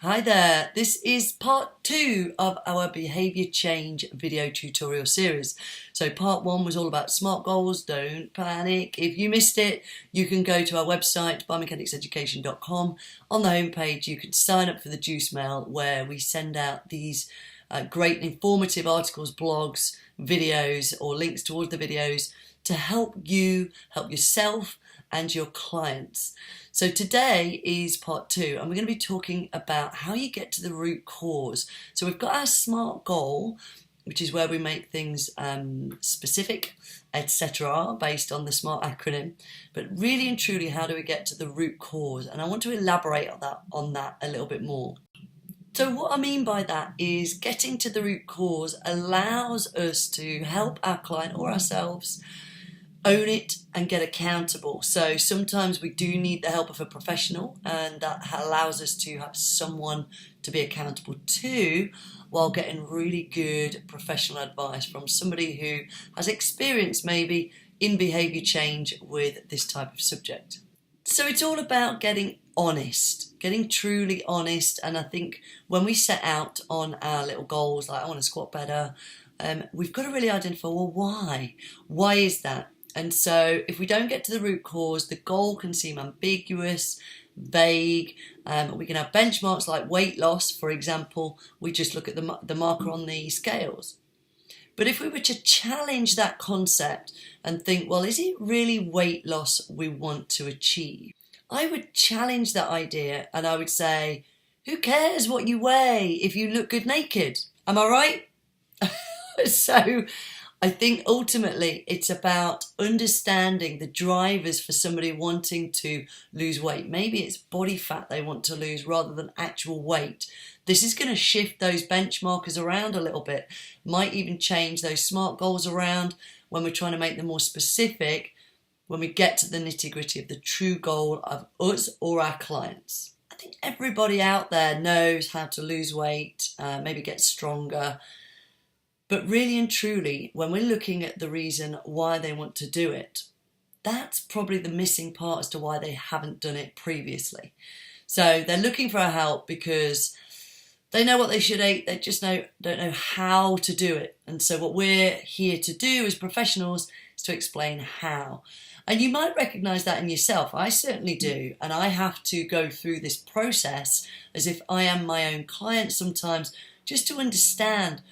Hi there, this is part 2 of our behaviour change video tutorial series. So part 1 was all about SMART goals. Don't panic. If you missed it, you can go to our website, biomechanicseducation.com. On the homepage, you can sign up for the Juice Mail, where we send out these great informative articles, blogs, videos, or links towards the videos to help you, help yourself and your clients. So today is part 2, and we're going to be talking about how you get to the root cause. So we've got our SMART goal, which is where we make things specific, etc., based on the SMART acronym. But really and truly, how do we get to the root cause? And I want to elaborate on that a little bit more. So what I mean by that is getting to the root cause allows us to help our client or ourselves own it and get accountable. So sometimes we do need the help of a professional, and that allows us to have someone to be accountable to while getting really good professional advice from somebody who has experience maybe in behaviour change with this type of subject. So it's all about getting honest, getting truly honest. And I think when we set out on our little goals, like I want to squat better, we've got to really identify, well, why? Why is that? And so if we don't get to the root cause, the goal can seem ambiguous, vague. We can have benchmarks like weight loss, for example. We just look at the marker on the scales. But if we were to challenge that concept and think, well, is it really weight loss we want to achieve? I would challenge that idea, and I would say, who cares what you weigh if you look good naked? Am I right? So I think ultimately it's about understanding the drivers for somebody wanting to lose weight. Maybe it's body fat they want to lose rather than actual weight. This is going to shift those benchmarkers around a little bit. Might even change those SMART goals around when we're trying to make them more specific, when we get to the nitty-gritty of the true goal of us or our clients. I think everybody out there knows how to lose weight, maybe get stronger. But really and truly, when we're looking at the reason why they want to do it, that's probably the missing part as to why they haven't done it previously. So they're looking for our help because they know what they should eat, they just don't know how to do it. And so what we're here to do as professionals is to explain how. And you might recognise that in yourself. I certainly do. And I have to go through this process as if I am my own client sometimes, just to understand,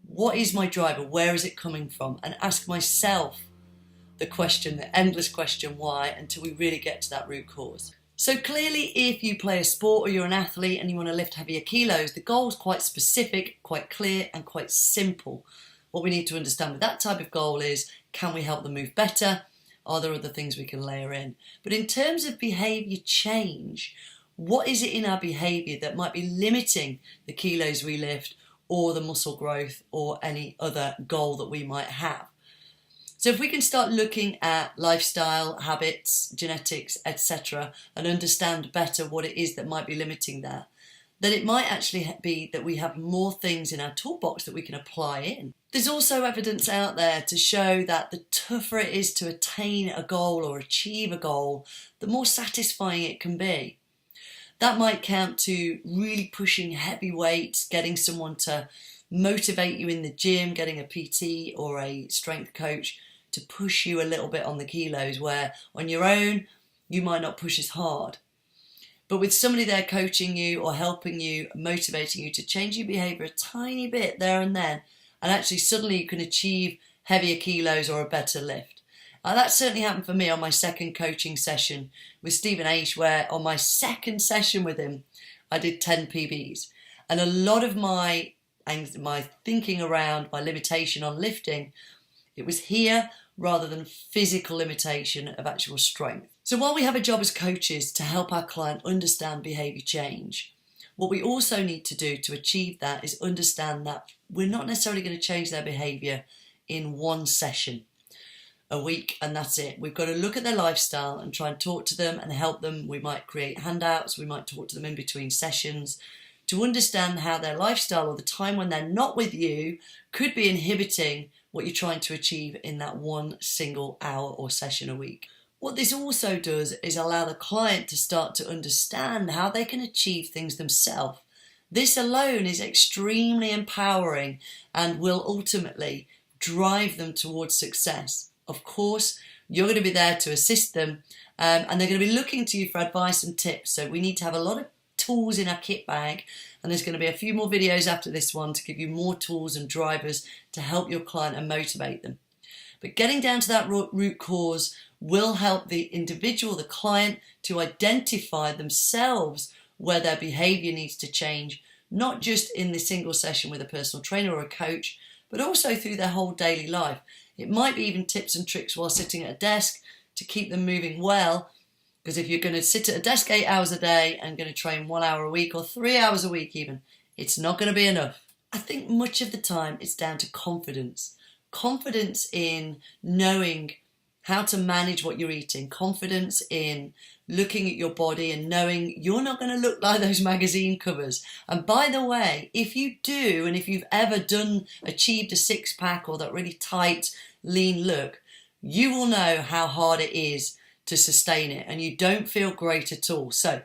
what is my driver? Where is it coming from? And ask myself the question, the endless question, why, until we really get to that root cause. So clearly, if you play a sport or you're an athlete and you want to lift heavier kilos, the goal is quite specific, quite clear, and quite simple. What we need to understand with that type of goal is, can we help them move better? Are there other things we can layer in? But in terms of behaviour change, what is it in our behaviour that might be limiting the kilos we lift, or the muscle growth, or any other goal that we might have? So if we can start looking at lifestyle, habits, genetics, etc., and understand better what it is that might be limiting that, then it might actually be that we have more things in our toolbox that we can apply in. There's also evidence out there to show that the tougher it is to attain a goal or achieve a goal, the more satisfying it can be. That might count to really pushing heavy weights, getting someone to motivate you in the gym, getting a PT or a strength coach to push you a little bit on the kilos, where on your own you might not push as hard. But with somebody there coaching you or helping you, motivating you to change your behaviour a tiny bit there and then, and actually suddenly you can achieve heavier kilos or a better lift. That certainly happened for me on my second coaching session with Stephen Aish, where on my second session with him, I did 10 PBs. And a lot of my thinking around my limitation on lifting, it was here rather than physical limitation of actual strength. So while we have a job as coaches to help our client understand behaviour change, what we also need to do to achieve that is understand that we're not necessarily going to change their behaviour in one session a week and that's it. We've got to look at their lifestyle and try and talk to them and help them. We might create handouts, we might talk to them in between sessions to understand how their lifestyle or the time when they're not with you could be inhibiting what you're trying to achieve in that one single hour or session a week. What this also does is allow the client to start to understand how they can achieve things themselves. This alone is extremely empowering and will ultimately drive them towards success. Of course, you're going to be there to assist them, and they're going to be looking to you for advice and tips. So we need to have a lot of tools in our kit bag, and there's going to be a few more videos after this one to give you more tools and drivers to help your client and motivate them. But getting down to that root cause will help the individual, the client, to identify themselves where their behaviour needs to change, not just in the single session with a personal trainer or a coach, but also through their whole daily life. It might be even tips and tricks while sitting at a desk to keep them moving well, because if you're going to sit at a desk 8 hours a day and going to train 1 hour a week or 3 hours a week even, it's not going to be enough. I think much of the time it's down to confidence. Confidence in knowing how to manage what you're eating, confidence in looking at your body and knowing you're not going to look like those magazine covers. And by the way, if you do, and if you've ever achieved a six-pack or that really tight, lean look, you will know how hard it is to sustain it, and you don't feel great at all. So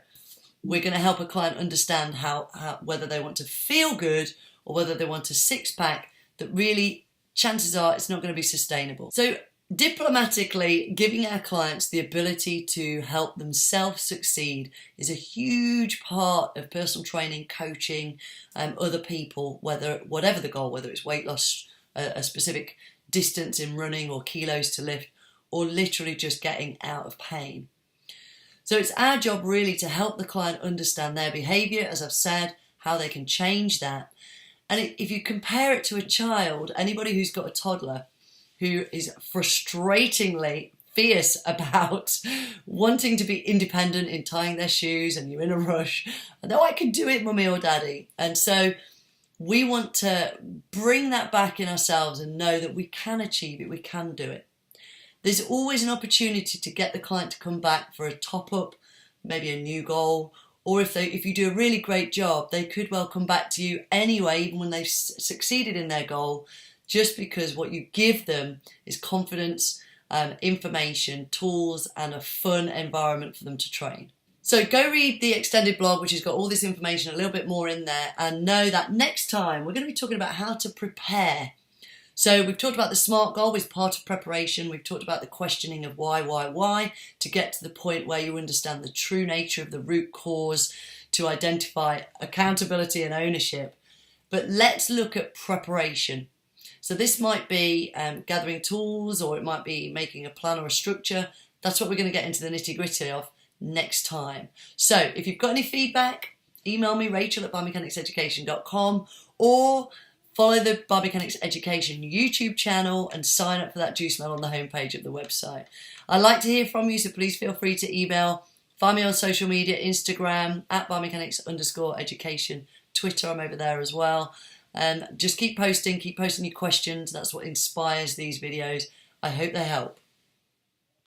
we're going to help a client understand how whether they want to feel good or whether they want a six-pack that really, chances are, it's not going to be sustainable. So diplomatically, giving our clients the ability to help themselves succeed is a huge part of personal training, coaching, other people, whatever the goal, whether it's weight loss, a specific distance in running or kilos to lift, or literally just getting out of pain. So it's our job really to help the client understand their behaviour, as I've said, how they can change that. And if you compare it to a child, anybody who's got a toddler who is frustratingly fierce about wanting to be independent in tying their shoes, and you're in a rush, no, I can do it, mummy or daddy. And so we want to bring that back in ourselves and know that we can achieve it, we can do it. There's always an opportunity to get the client to come back for a top-up, maybe a new goal, or if you do a really great job, they could well come back to you anyway, even when they've succeeded in their goal, just because what you give them is confidence, information, tools, and a fun environment for them to train. So go read the extended blog, which has got all this information, a little bit more in there, and know that next time we're going to be talking about how to prepare. So we've talked about the SMART goal as part of preparation. We've talked about the questioning of why, to get to the point where you understand the true nature of the root cause, to identify accountability and ownership. But let's look at preparation. So this might be gathering tools, or it might be making a plan or a structure. That's what we're going to get into the nitty-gritty of next time. So if you've got any feedback, email me, rachel@biomechanicseducation.com, or follow the Biomechanics Education YouTube channel and sign up for that juice mail on the homepage of the website. I'd like to hear from you, so please feel free to email. Find me on social media, Instagram, @biomechanics_education. Twitter, I'm over there as well. Just keep posting your questions. That's what inspires these videos. I hope they help.